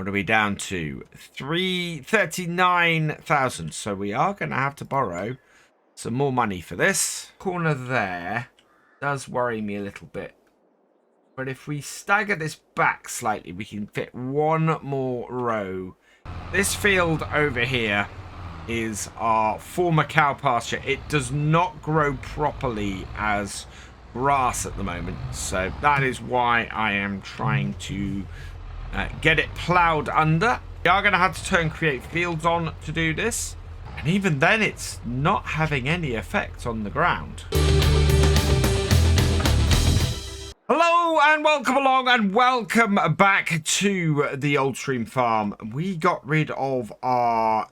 What are we down to? 339,000. So we are going to have to borrow some more money for this. Corner there does worry me a little bit. But if we stagger this back slightly, we can fit one more row. This field over here is our former cow pasture. It does not grow properly as grass at the moment. So that is why I am trying to get it ploughed under. We are going to have to turn create fields on to do this. And even then, it's not having any effect on the ground. Hello and welcome along and welcome back to the Old Stream Farm. We got rid of our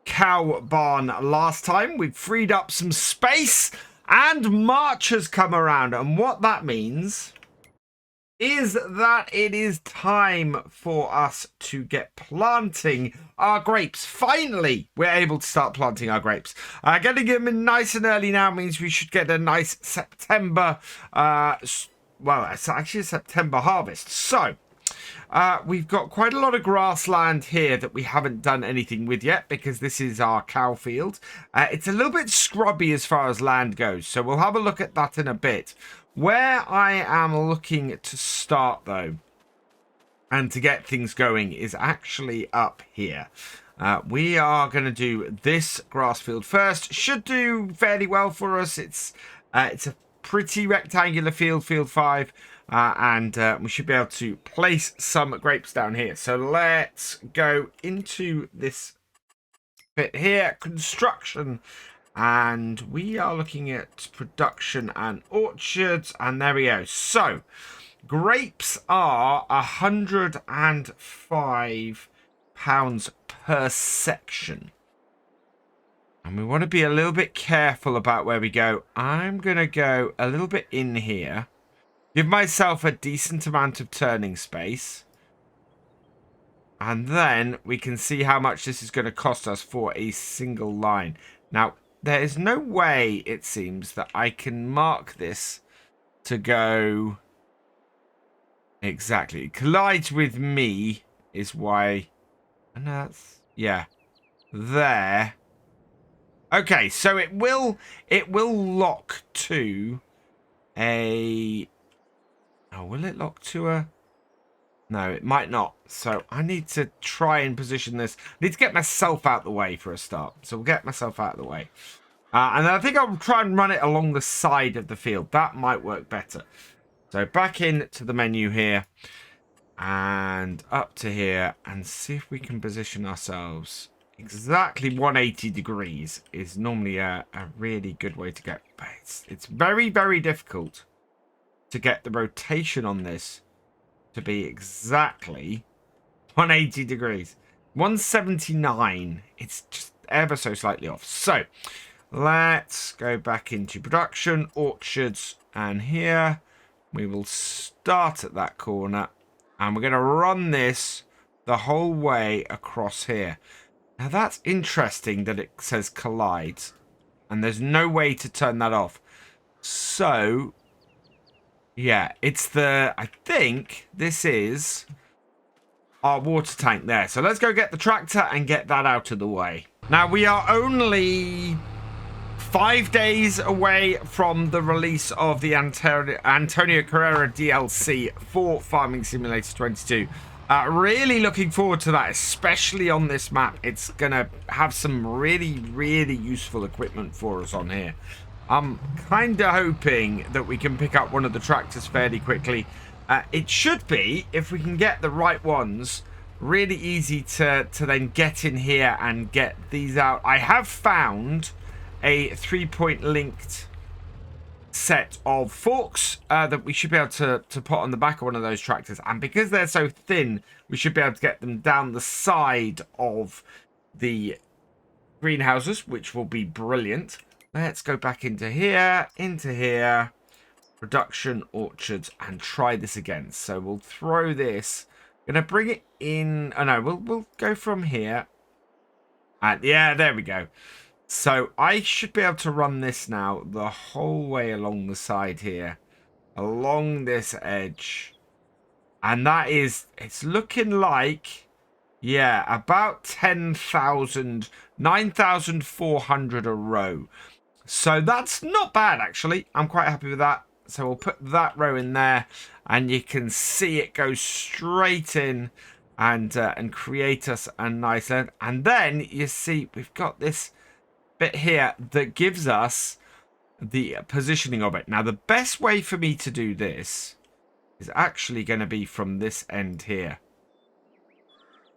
cow barn last time. We've freed up some space and March has come around. And what that means is that it is time for us to get planting our grapes. Finally, we're able to start planting our grapes. Getting them in nice and early now means we should get a nice September well, it's actually a September harvest. So, we've got quite a lot of grassland here that we haven't done anything with yet because this is our cow field. It's a little bit scrubby as far as land goes, so we'll have a look at that in a bit. Where I am looking to start, though, and to get things going is actually up here. We are going to do this grass field first. Should do fairly well for us. It's a pretty rectangular field 5, and we should be able to place some grapes down here. So let's go into this bit here, construction, and we are looking at production and orchards, and there we go. So grapes are £105 per section. And we want to be a little bit careful about where we go. I'm going to go a little bit in here. Give myself a decent amount of turning space. And then we can see how much this is going to cost us for a single line. Now, there is no way, it seems, that I can mark this to go exactly. It collides with me is why. And that's, yeah, there. Okay, so it will lock to a... Oh, will it lock to a... No, it might not. So I need to try and position this. I need to get myself out the way for a start. So we'll get myself out of the way. And then I think I'll try and run it along the side of the field. That might work better. So back into the menu here. And up to here. And see if we can position ourselves... Exactly 180 degrees is normally a really good way to go. But it's very, very difficult to get the rotation on this to be exactly 180 degrees. 179. It's just ever so slightly off. So let's go back into production, orchards, and here we will start at that corner. And we're going to run this the whole way across here. Now that's interesting that it says collides and there's no way to turn that off. So, yeah, it's the, I think this is our water tank there. So let's go get the tractor and get that out of the way. Now we are only 5 days away from the release of the Antonio Carrera DLC for Farming Simulator 22. Really looking forward to that, especially on this map. It's going to have some really, really useful equipment for us on here. I'm kind of hoping that we can pick up one of the tractors fairly quickly. It should be, if we can get the right ones, really easy to then get in here and get these out. I have found a 3-point linked set of forks that we should be able to put on the back of one of those tractors, and because they're so thin we should be able to get them down the side of the greenhouses, which will be brilliant. Let's go back into here, production, orchards, and try this again. So we'll throw this, gonna bring it in. Oh no, we'll go from here, and yeah, there we go. So I should be able to run this now the whole way along the side here, along this edge. And that is, it's looking like Yeah, about 10,000, 9,400 a row. So that's not bad, actually. I'm quite happy with that. So we'll put that row in there, and you can see it go straight in and create us a nice land. And then you see we've got this bit here that gives us the positioning of it. Now, the best way for me to do this is actually going to be from this end here.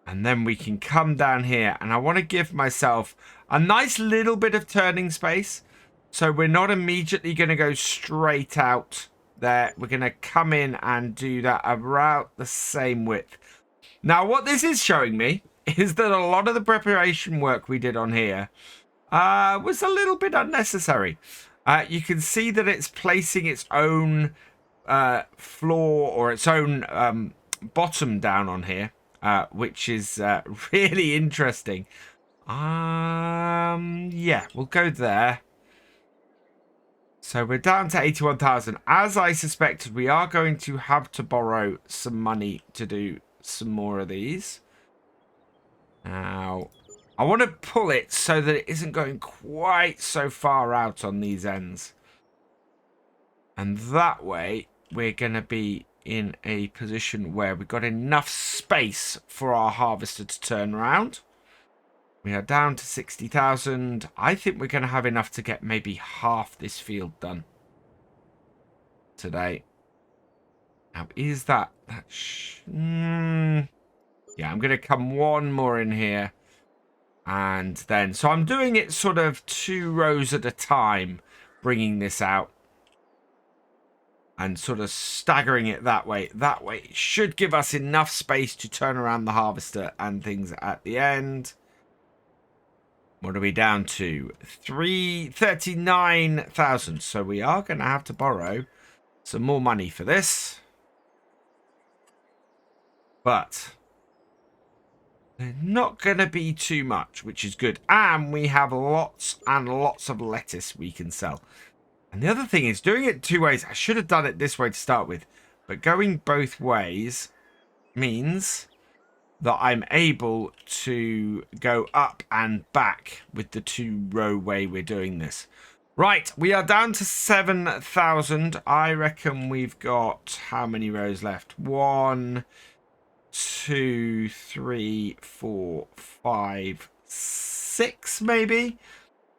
And then we can come down here, and I want to give myself a nice little bit of turning space. So we're not immediately going to go straight out there. We're going to come in and do that about the same width. Now, what this is showing me is that a lot of the preparation work we did on here was a little bit unnecessary. You can see that it's placing its own floor or its own bottom down on here. Which is really interesting. Yeah, we'll go there. So we're down to 81,000. As I suspected, we are going to have to borrow some money to do some more of these. Now, I want to pull it so that it isn't going quite so far out on these ends. And that way, we're going to be in a position where we've got enough space for our harvester to turn around. We are down to 60,000. I think we're going to have enough to get maybe half this field done today. Now, is that... Yeah, I'm going to come one more in here. And then... So I'm doing it sort of 2 rows at a time, bringing this out. And sort of staggering it that way. That way it should give us enough space to turn around the harvester and things at the end. What are we down to? 39,000. So we are going to have to borrow some more money for this. But they're not going to be too much, which is good. And we have lots and lots of lettuce we can sell. And the other thing is doing it 2 ways. I should have done it this way to start with. But going both ways means that I'm able to go up and back with the 2-row way we're doing this. Right, we are down to 7,000. I reckon we've got how many rows left? 1, 2, 3, 4, 5, 6 maybe.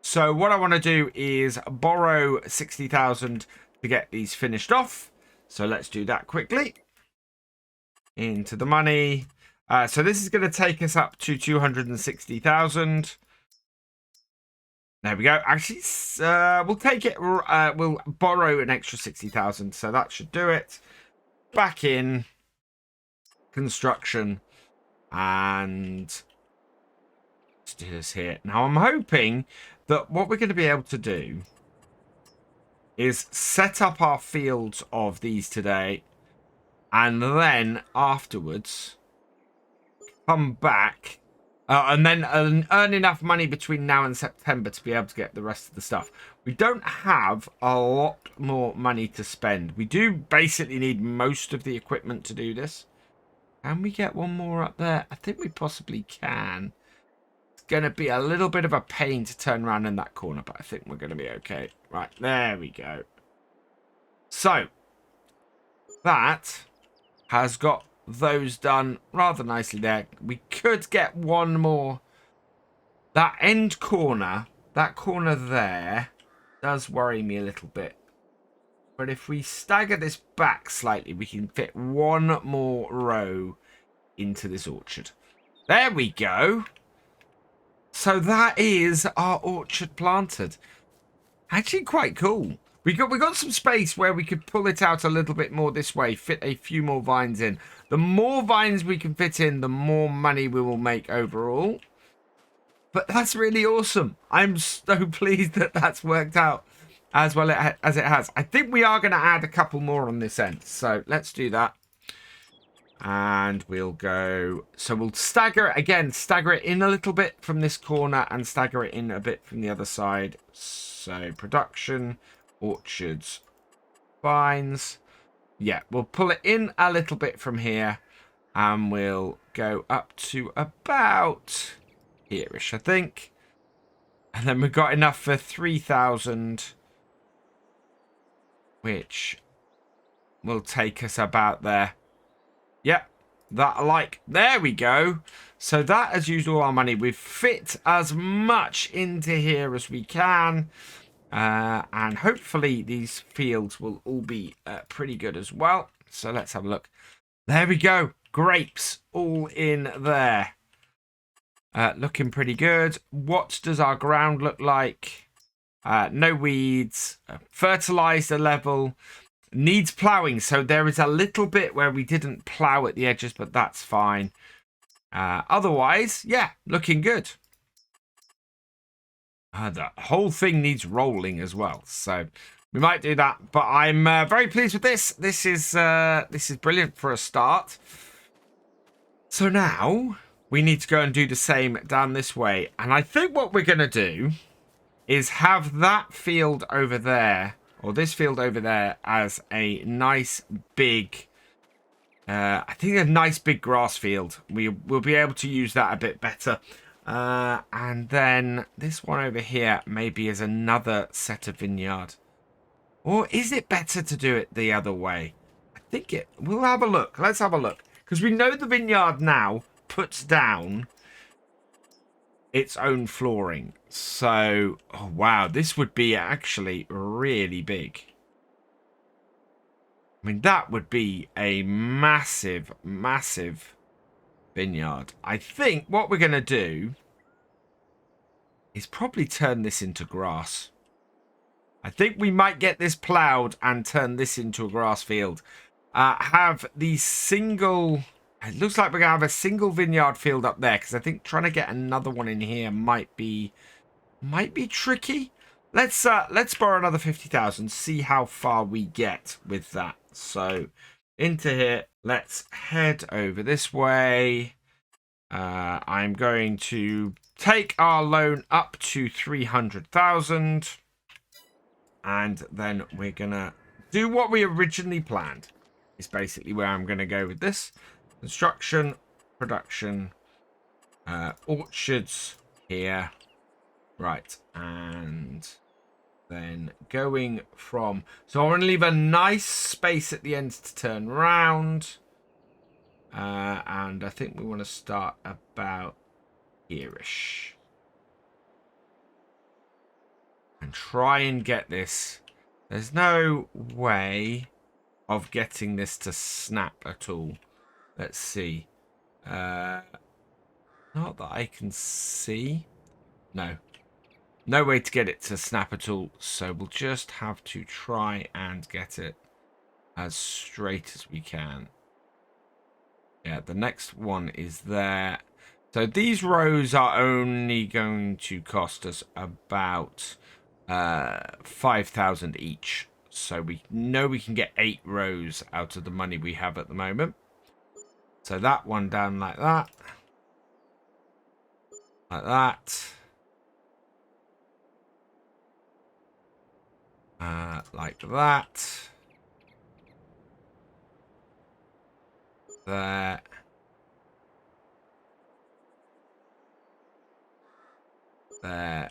So what I want to do is borrow 60,000 to get these finished off. So let's do that quickly. Into the money. So this is going to take us up to 260,000. There we go. Actually, we'll take it. We'll borrow an extra 60,000. So that should do it. Back in construction. And let's do this here. Now I'm hoping that what we're going to be able to do is set up our fields of these today, and then afterwards come back and then earn enough money between now and September to be able to get the rest of the stuff. We don't have a lot more money to spend. We do basically need most of the equipment to do this. Can we get one more up there? I think we possibly can. Going to be a little bit of a pain to turn around in that corner, but I think we're going to be okay. Right, there we go. So that has got those done rather nicely there. We could get one more. That end corner, that corner there, does worry me a little bit. But if we stagger this back slightly, we can fit one more row into this orchard. There we go. So that is our orchard planted. Actually quite cool. We got some space where we could pull it out a little bit more this way, fit a few more vines in. The more vines we can fit in, the more money we will make overall. But that's really awesome. I'm so pleased that that's worked out as well as it has. I think we are going to add a couple more on this end. So let's do that. And we'll go, so we'll stagger it again, stagger it in a little bit from this corner and stagger it in a bit from the other side. So production, orchards, vines. Yeah, we'll pull it in a little bit from here and we'll go up to about here-ish, I think. And then we've got enough for 3,000, which will take us about there. Yep, there we go. So that has used all our money. We've fit as much into here as we can. And hopefully these fields will all be pretty good as well. So let's have a look. There we go. Grapes all in there. Looking pretty good. What does our ground look like? No weeds. Fertilizer level. Needs plowing. So there is a little bit where we didn't plow at the edges, but that's fine. Otherwise, yeah, looking good. The whole thing needs rolling as well, so we might do that. But I'm very pleased with this. This is brilliant for a start. So now we need to go and do the same down this way. And I think what we're going to do is have that field over there, or this field over there, as a nice big... I think a nice big grass field. We'll be able to use that a bit better. And then this one over here maybe is another set of vineyard. Or is it better to do it the other way? I think we'll have a look. Let's have a look. Because we know the vineyard now puts down its own flooring. So, oh wow, this would be actually really big. I mean, that would be a massive, massive vineyard. I think what we're going to do is probably turn this into grass. I think we might get this plowed and turn this into a grass field. Have the single... It looks like we're going to have a single vineyard field up there, because I think trying to get another one in here might be tricky. Let's borrow another 50,000, see how far we get with that. So into here, let's head over this way. I'm going to take our loan up to 300,000, and then we're gonna do what we originally planned. Is basically where I'm gonna go with this. Construction, production, orchards here, right, and then going from... So I want to leave a nice space at the end to turn round. And I think we want to start about here-ish. And try and get this. There's no way of getting this to snap at all. Let's see. Not that I can see. No. No way to get it to snap at all. So we'll just have to try and get it as straight as we can. Yeah, the next one is there. So these rows are only going to cost us about 5,000 each. So we know we can get 8 rows out of the money we have at the moment. So that one down like that. Like that. Like that. There. There. I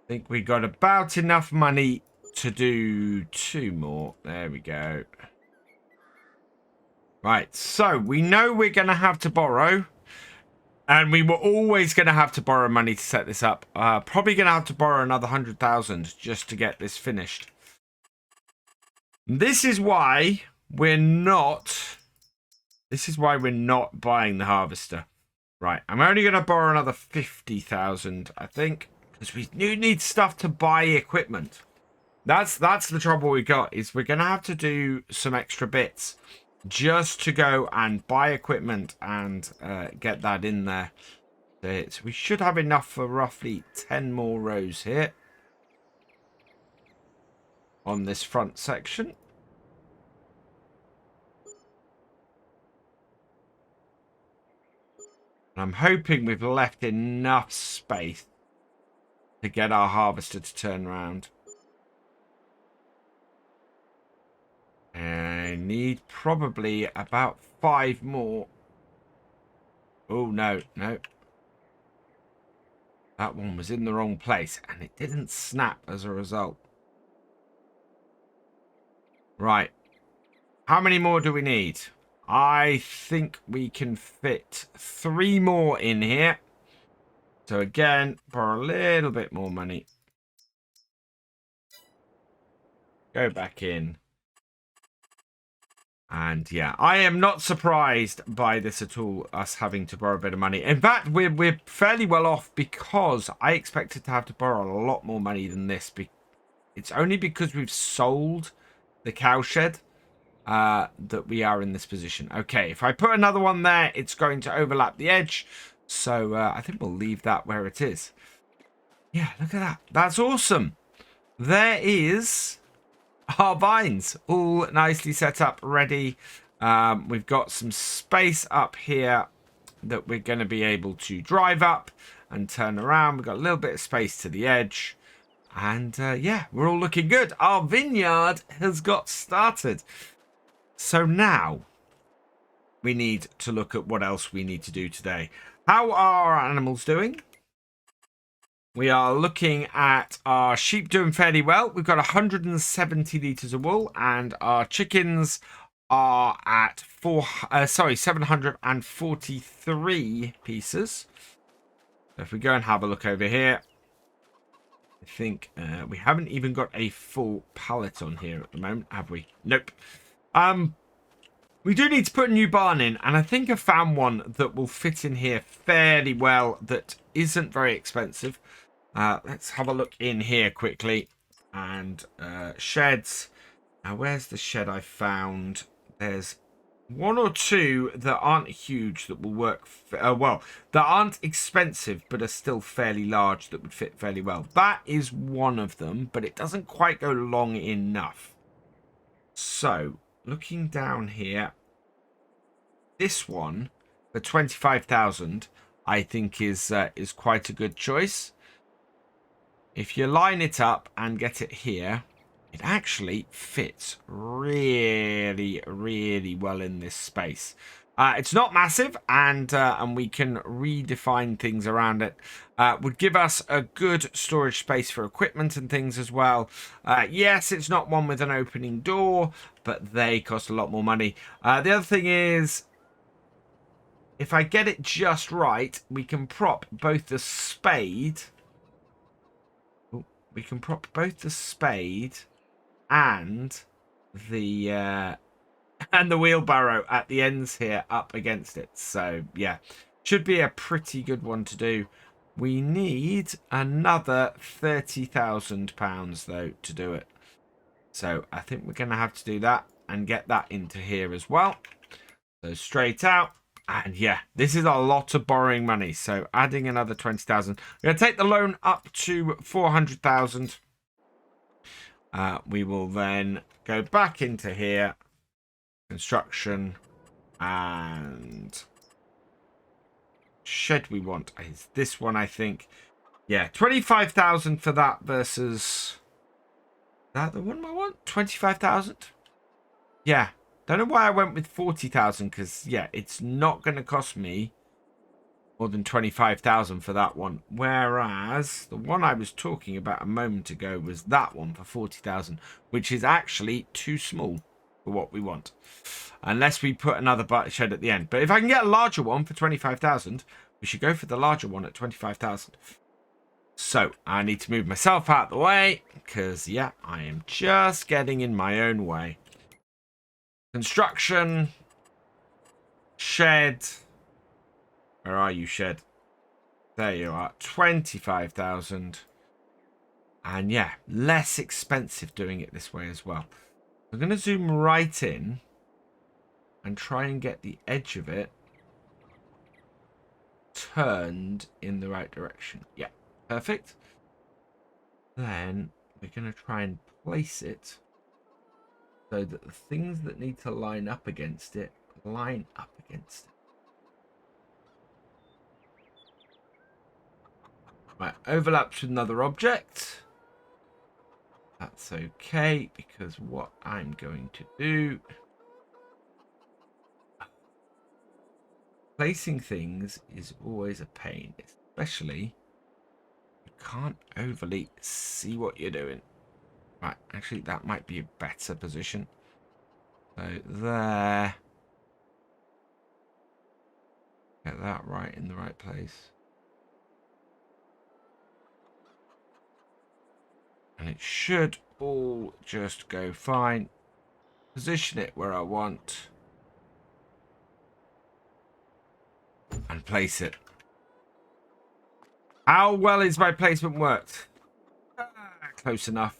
think we got about enough money to do 2 more. There we go. Right, so we know we're going to have to borrow. And we were always going to have to borrow money to set this up. Probably going to have to borrow another 100,000 just to get this finished. This is why we're not... This is why we're not buying the harvester. Right, I'm only going to borrow another 50,000, I think. Because we need stuff to buy equipment. That's the trouble we got, is we're going to have to do some extra bits just to go and buy equipment and get that in there. So we should have enough for roughly 10 more rows here on this front section. And I'm hoping we've left enough space to get our harvester to turn around. I need probably about 5 more. Oh, no, no. That one was in the wrong place, and it didn't snap as a result. Right. How many more do we need? I think we can fit 3 more in here. So again, borrow a little bit more money. Go back in. And yeah, I am not surprised by this at all, us having to borrow a bit of money. In fact, we're fairly well off because I expected to have to borrow a lot more money than this. It's only because we've sold the cowshed that we are in this position. Okay, if I put another one there, it's going to overlap the edge. So I think we'll leave that where it is. Yeah, look at that. That's awesome. There is our vines all nicely set up, ready. We've got some space up here that we're going to be able to drive up and turn around. We've got a little bit of space to the edge. And yeah, we're all looking good. Our vineyard has got started. So now we need to look at what else we need to do today. How are our animals doing? We are looking at our sheep doing fairly well. We've got 170 litres of wool, and our chickens are at 743 pieces. So if we go and have a look over here, I think we haven't even got a full pallet on here at the moment, have we? Nope. We do need to put a new barn in, and I think I found one that will fit in here fairly well that isn't very expensive. Let's have a look in here quickly. And sheds. Now, where's the shed I found? There's 1 or 2 that aren't huge that will work. Well, that aren't expensive, but are still fairly large that would fit fairly well. That is one of them, but it doesn't quite go long enough. So, looking down here, this one for 25,000, I think is quite a good choice. If you line it up and get it here, it actually fits really, really well in this space. It's not massive, and we can redefine things around it. Would give us a good storage space for equipment and things as well. Yes, it's not one with an opening door, but they cost a lot more money. The other thing is, if I get it just right, we can prop both the spade... We can prop both the spade and the wheelbarrow at the ends here up against it. So yeah, should be a pretty good one to do. We need another £30,000 though to do it. So I think we're going to have to do that and get that into here as well. So straight out. And yeah, this is a lot of borrowing money. So adding another 20,000. We're going to take the loan up to 400,000. We will then go back into here. Construction. And shed we want is this one, I think. Yeah, 25,000 for that versus... Is that the one I want? 25,000? Yeah. Don't know why I went with 40,000 because, yeah, it's not going to cost me more than 25,000 for that one. Whereas the one I was talking about a moment ago was that one for 40,000, which is actually too small for what we want. Unless we put another shed at the end. But if I can get a larger one for 25,000, we should go for the larger one at 25,000. So I need to move myself out of the way because, yeah, I am just getting in my own way. Construction, shed. Where are you, shed? There you are, 25,000. And yeah, less expensive doing it this way as well. I'm going to zoom right in and try and get the edge of it turned in the right direction. Yeah, perfect. Then we're going to try and place it so that the things that need to line up against it line up against it. Right, overlaps with another object. That's okay, because what I'm going to do placing things is always a pain, especially you can't overly see what you're doing. Right, actually, that might be a better position. So there. Get that right in the right place. And it should all just go fine. Position it where I want. And place it. How well is my placement worked? Close enough.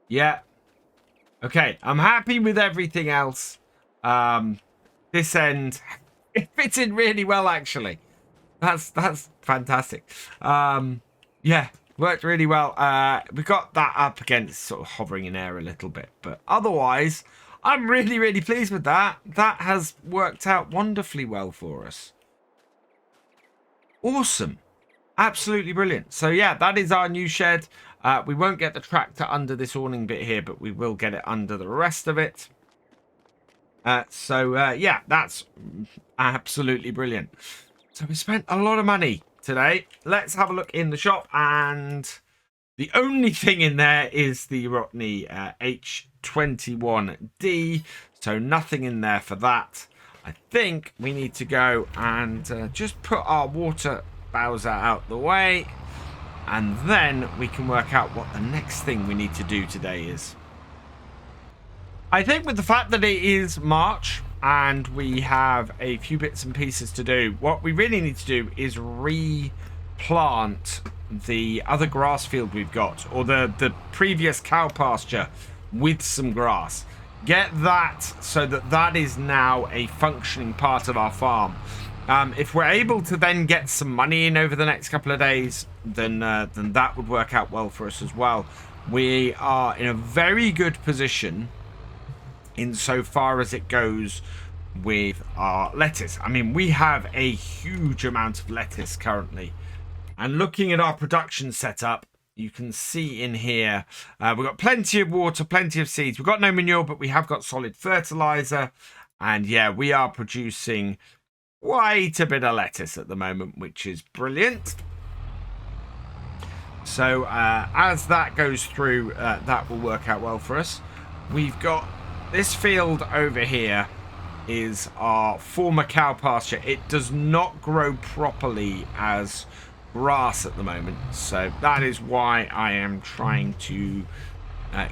Yeah. Okay, I'm happy with everything else. This end, it fits in really well, actually. That's fantastic. Yeah, worked really well. We got that up against sort of hovering in air a little bit, but otherwise, I'm really, really pleased with that. That has worked out wonderfully well for us. Awesome. Absolutely brilliant. So yeah, that is our new shed. We won't get the tractor under this awning bit here, but we will get it under the rest of it. Yeah, that's absolutely brilliant. So we spent a lot of money today. Let's have a look in the shop, and the only thing in there is the Rotney H21D. So nothing in there for that. I think we need to go and just put our water Bowser out the way, and then we can work out what the next thing we need to do today is. I think with the fact that it is March and we have a few bits and pieces to do, what we really need to do is replant the other grass field we've got, or the previous cow pasture with some grass. Get that so that that is now a functioning part of our farm. If we're able to then get some money in over the next couple of days, then that would work out well for us as well. We are in a very good position insofar as it goes with our lettuce. I mean, we have a huge amount of lettuce currently. And looking at our production setup, you can see in here, we've got plenty of water, plenty of seeds. We've got no manure, but we have got solid fertilizer. And yeah, we are producing quite a bit of lettuce at the moment, which is brilliant. So as that goes through, that will work out well for us. We've got this field over here is our former cow pasture. It does not grow properly as grass at the moment, so that is why I am trying to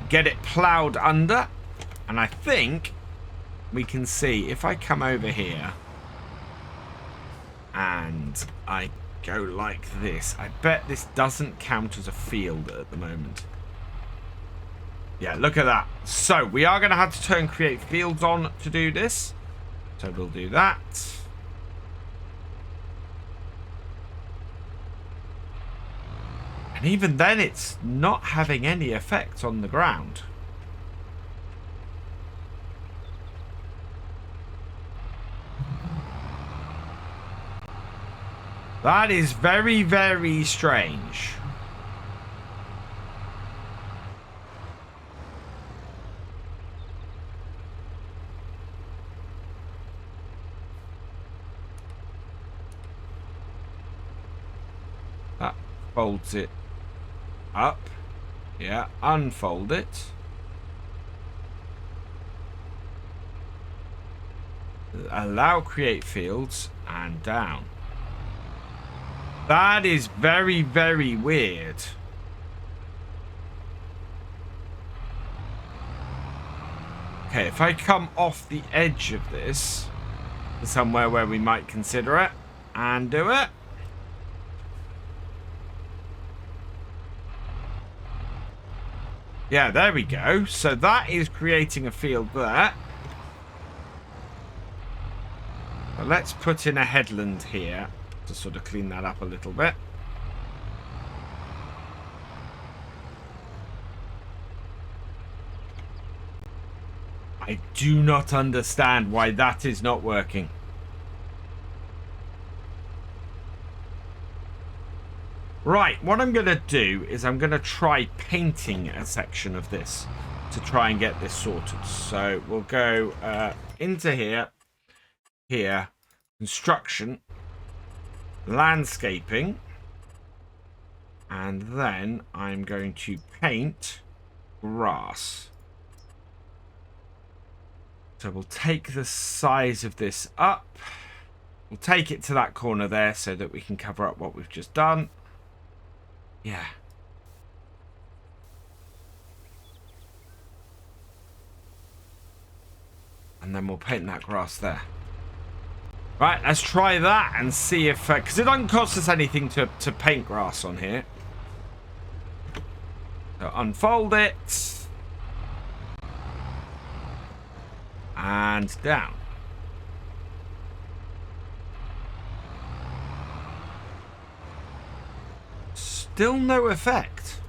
get it plowed under. And I think we can see if I come over here and I go like this, I bet this doesn't count as a field at the moment. Yeah, look at that. So we are going to have to turn create fields on to do this. So we'll do that. And even then, it's not having any effect on the ground. That is very, very strange. That folds it up. Yeah, unfold it. Allow create fields and down. That is very, very weird. Okay, if I come off the edge of this, somewhere where we might consider it, and do it. Yeah, there we go. So that is creating a field there. But let's put in a headland here to sort of clean that up a little bit. I do not understand why that is not working. Right, what I'm going to do is I'm going to try painting a section of this to try and get this sorted. So we'll go into here, construction, landscaping, and then I'm going to paint grass. So we'll take the size of this up. We'll take it to that corner there so that we can cover up what we've just done. Yeah. And then we'll paint that grass there. Right, let's try that and see if... because it doesn't cost us anything to paint grass on here. So unfold it. And down. Still no effect.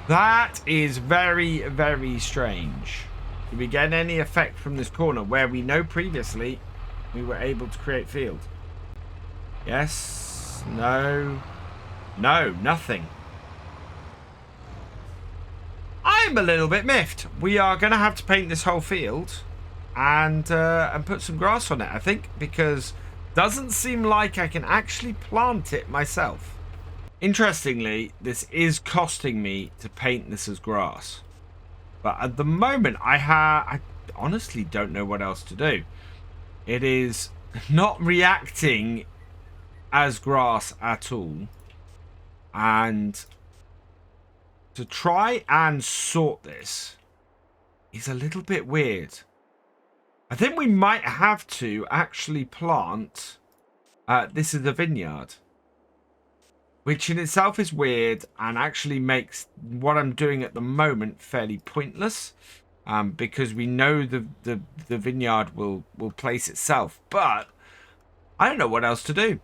That is very, very strange. Did we get any effect from this corner where we know previously we were able to create field? Yes. No. No, nothing. I'm a little bit miffed. We are going to have to paint this whole field and put some grass on it, I think, because it doesn't seem like I can actually plant it myself. Interestingly, this is costing me to paint this as grass. But at the moment, I honestly don't know what else to do. It is not reacting as grass at all. And to try and sort this is a little bit weird. I think we might have to actually plant... this is a vineyard. Which in itself is weird and actually makes what I'm doing at the moment fairly pointless. Because we know the vineyard will place itself. But I don't know what else to do.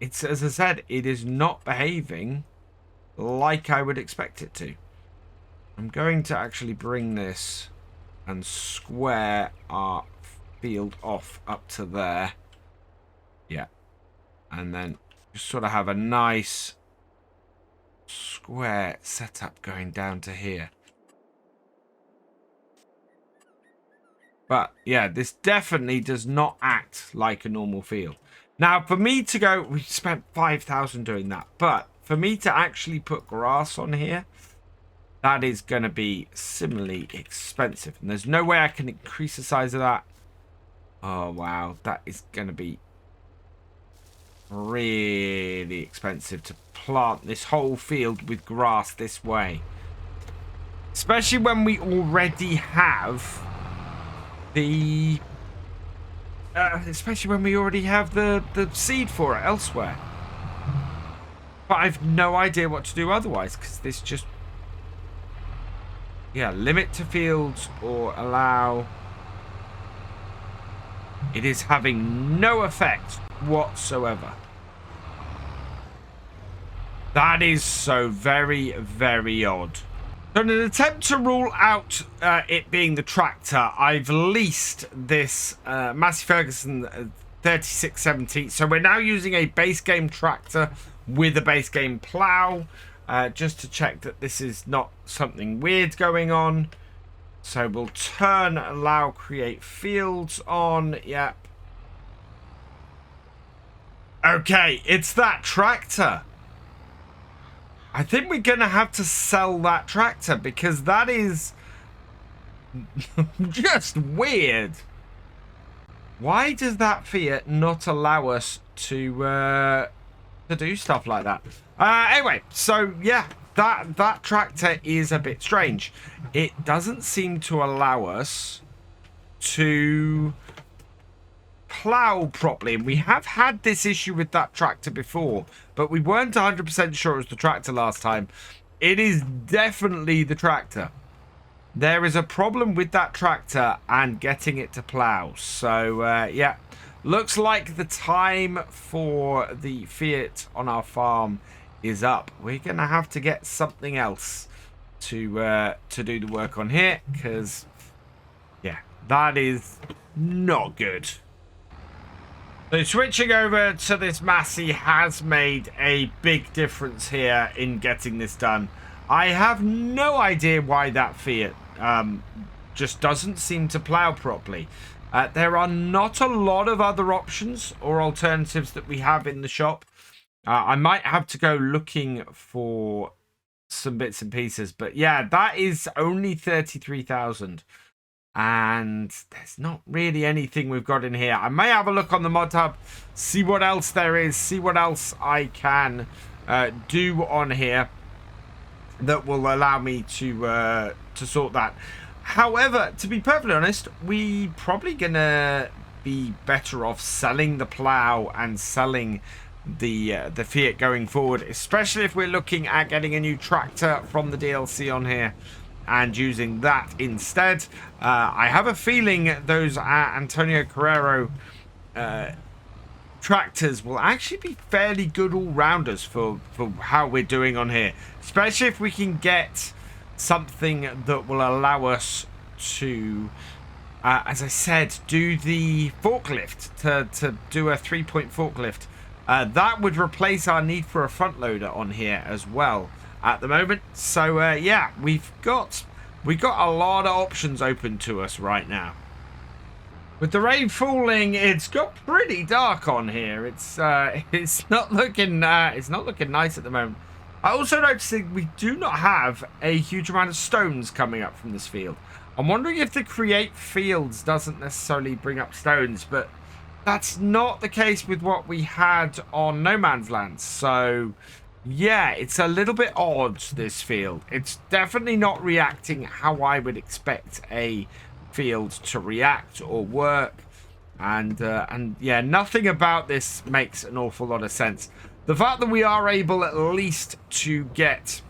It's, as I said, it is not behaving like I would expect it to. I'm going to actually bring this and square our field off up to there. Yeah. And then just sort of have a nice square setup going down to here. But yeah, this definitely does not act like a normal field. Now, for me to go, we spent 5,000 doing that. But for me to actually put grass on here, that is going to be similarly expensive. And there's no way I can increase the size of that. Oh, wow. That is going to be really expensive to plant this whole field with grass this way. Especially when we already have the... especially when we already have the seed for it elsewhere. But I've no idea what to do otherwise, because this just... Yeah, limit to fields or allow... It is having no effect whatsoever. That is so very, very odd. So in an attempt to rule out it being the tractor, I've leased this Massey Ferguson 3670. So we're now using a base game tractor with a base game plow, just to check that this is not something weird going on. So we'll turn, allow, create fields on. Yep. Okay, it's that tractor. I think we're going to have to sell that tractor because that is just weird. Why does that Fiat not allow us to do stuff like that? Anyway, so yeah, that tractor is a bit strange. It doesn't seem to allow us to plow properly, and we have had this issue with that tractor before, but we weren't 100% sure it was the tractor last time. It is definitely the tractor. There is a problem with that tractor and getting it to plow. So yeah, looks like the time for the Fiat on our farm is up. We're gonna have to get something else to do the work on here, because yeah, that is not good. So switching over to this Massey has made a big difference here in getting this done. I have no idea why that Fiat just doesn't seem to plow properly. There are not a lot of other options or alternatives that we have in the shop. I might have to go looking for some bits and pieces, but yeah, that is only 33,000. And there's not really anything we've got in here. I may have a look on the mod hub, see what else there is, see what else I can do on here that will allow me to sort that. However, to be perfectly honest, we probably gonna be better off selling the plow and selling the Fiat going forward, especially if we're looking at getting a new tractor from the DLC on here and using that instead. I have a feeling those Antonio Carrero tractors will actually be fairly good all-rounders for how we're doing on here, especially if we can get something that will allow us to, as I said, do the forklift, to do a 3-point forklift. That would replace our need for a front loader on here as well at the moment. So yeah, we've got a lot of options open to us right now. With the rain falling, it's got pretty dark on here. It's not looking nice at the moment. I also noticed that we do not have a huge amount of stones coming up from this field. I'm wondering if the create fields doesn't necessarily bring up stones, but that's not the case with what we had on No Man's Land. So yeah, it's a little bit odd, this field. It's definitely not reacting how I would expect a field to react or work. And yeah, nothing about this makes an awful lot of sense. The fact that we are able at least to get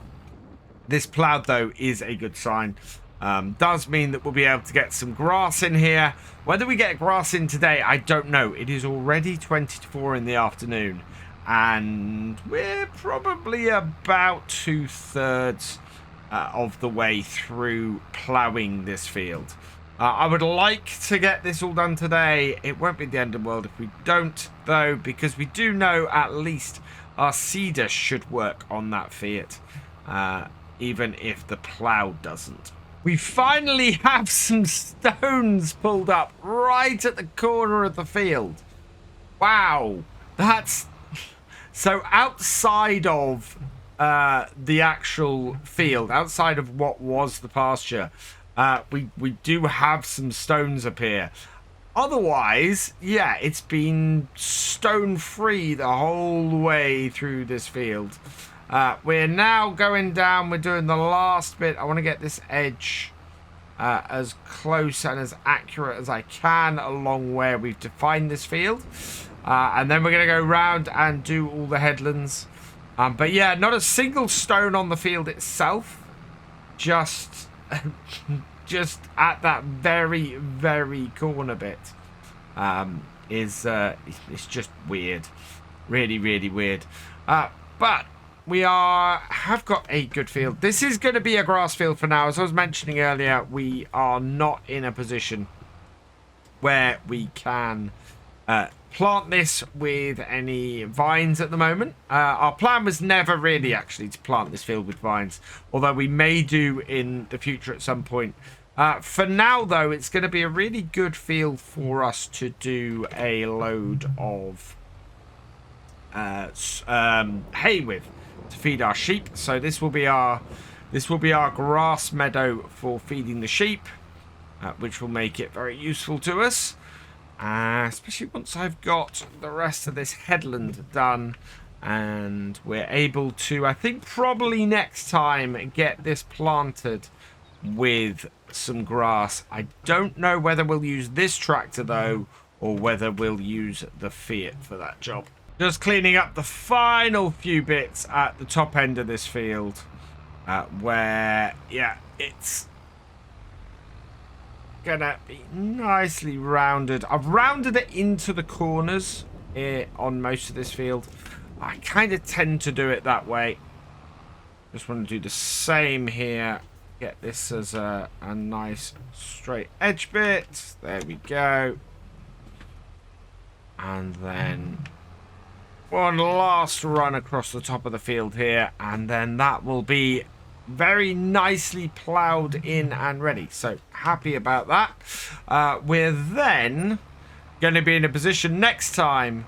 this plowed, though, is a good sign. Does mean that we'll be able to get some grass in here. Whether we get grass in today, I don't know. It is already 20 to 4 in the afternoon, and we're probably about 2/3 of the way through plowing this field. I would like to get this all done today. It won't be the end of the world if we don't, though, because we do know at least our seeder should work on that Fiat, even if the plow doesn't. We finally have some stones pulled up right at the corner of the field. Wow, that's... So outside of the actual field, outside of what was the pasture, we do have some stones up here. Otherwise, yeah, it's been stone free the whole way through this field. We're now going down. We're doing the last bit. I want to get this edge as close and as accurate as I can along where we've defined this field. And then we're going to go round and do all the headlands. But yeah, not a single stone on the field itself. Just at that very, very corner bit. It's just weird. Really, really weird. But we have got a good field. This is going to be a grass field for now. As I was mentioning earlier, we are not in a position where we can plant this with any vines at the moment. Our plan was never really actually to plant this field with vines, although we may do in the future at some point. For now, though, it's going to be a really good field for us to do a load of hay with, to feed our sheep. So this will be our grass meadow for feeding the sheep, which will make it very useful to us, especially once I've got the rest of this headland done and we're able to, I think probably next time, get this planted with some grass. I don't know whether we'll use this tractor though, or whether we'll use the Fiat for that job. Just cleaning up the final few bits at the top end of this field, where, yeah, it's gonna be nicely rounded. I've rounded it into the corners here on most of this field. I kind of tend to do it that way. Just want to do the same here. Get this as a nice straight edge bit. There we go. And then one last run across the top of the field here, and then that will be very nicely ploughed in and ready. So happy about that. We're then going to be in a position next time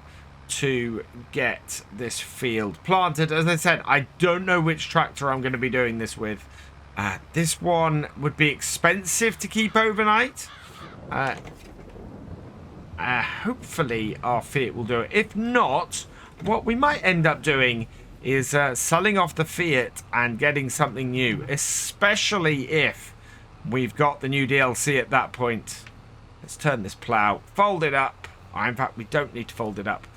to get this field planted. As I said, I don't know which tractor I'm going to be doing this with. This one would be expensive to keep overnight. Hopefully our Fiat will do it. If not, what we might end up doing is selling off the Fiat and getting something new, especially if we've got the new DLC at that point. Let's turn this plough, fold it up. In fact, we don't need to fold it up.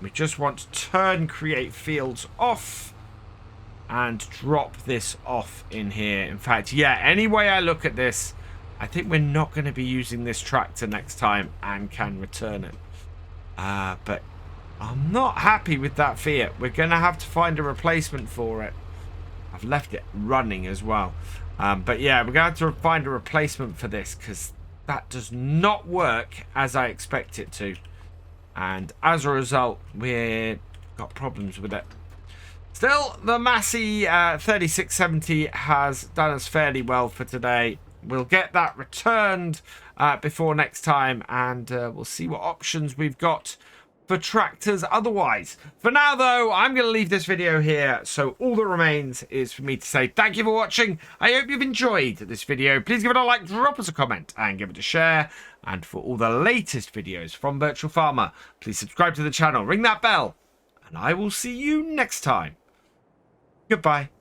We just want to turn create fields off and drop this off in here. In fact, yeah, any way I look at this, I think we're not going to be using this tractor next time and can return it. But I'm not happy with that Fiat. We're going to have to find a replacement for it. I've left it running as well. But yeah, we're going to have to find a replacement for this because that does not work as I expect it to. And as a result, we've got problems with it. Still, the Massey 3670 has done us fairly well for today. We'll get that returned before next time, and we'll see what options we've got for tractors otherwise. For now, though, I'm going to leave this video here, so all that remains is for me to say thank you for watching. I hope you've enjoyed this video. Please give it a like, drop us a comment, and give it a share. And for all the latest videos from Virtual Farmer, please subscribe to the channel, ring that bell, and I will see you next time. Goodbye.